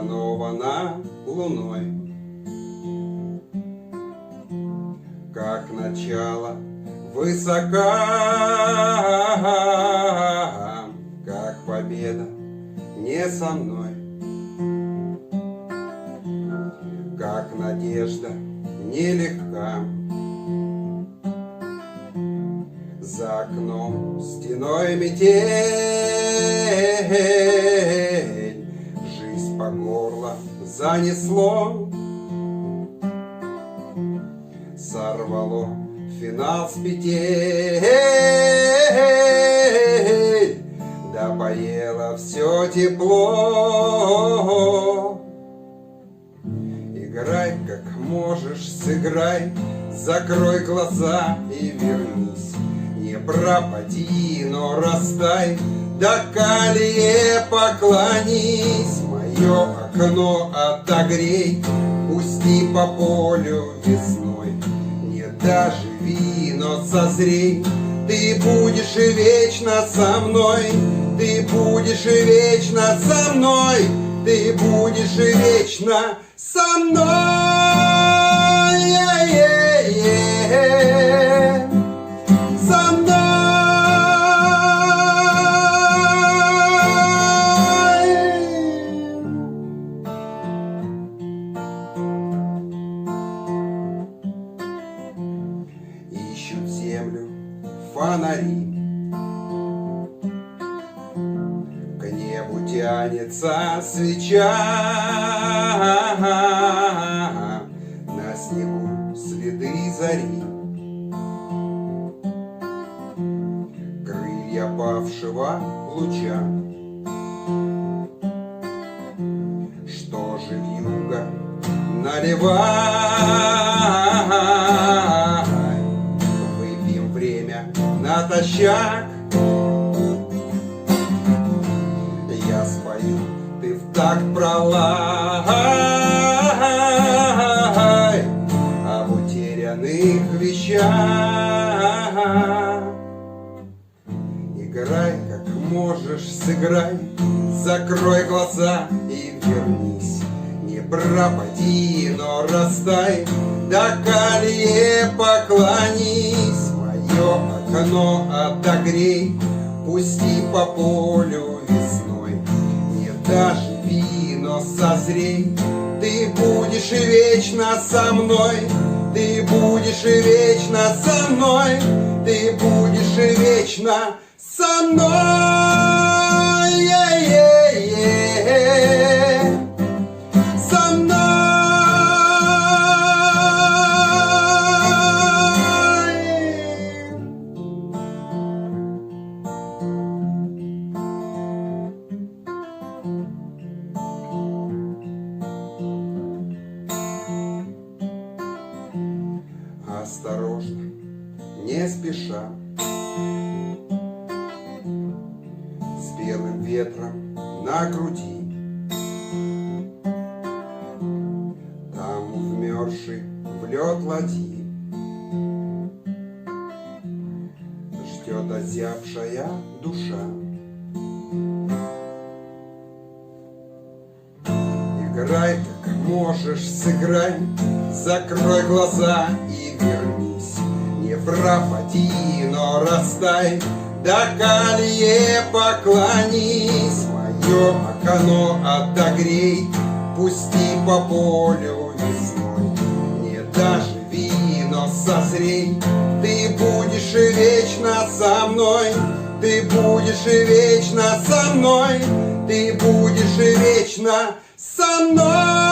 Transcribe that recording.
коронована луной, как начало высока, как победа не со мной, как надежда нелегка. За окном стеной метель, жизнь по горло занесло, сорвало финал с петель, да поело все тепло. Играй, как можешь, сыграй, закрой глаза и вернись. Не пропади, но растай, да калие поклонись. Мое окно отогрей, пусти по полю весной. Не доживи, но созрей, ты будешь и вечно со мной. Ты будешь и вечно со мной. Ты будешь и вечно со мной. Со мной. Ищут землю фонари, к небу тянется свеча, на снегу следы зари, крылья павшего луча. Что же вьюга наливай, выпьем время натощак. Я спою, ты в такт пролай об утерянных вещах. Играй, как можешь, сыграй, закрой глаза и вернись. Не пропади, но растай, да калие поклонись. Мое окно отогрей, пусти по полю весной. Не доживи, но созрей, ты будешь и вечно со мной. Ты будешь и вечно со мной. Ты будешь и вечно со мной. Со мной. Осторожно, не спеша, с белым ветром на груди, там вмерзший в лед ладьи ждет озябшая душа. Играй, как можешь, сыграй, закрой глаза и вернись. Не пропади, но растай, да калие поклонись. Мое окно отогрей, пусти по полю весной. Не доживи, но созрей, ты будешь и вечно со мной. Ты будешь и вечно со мной. Ты будешь и вечно со мной.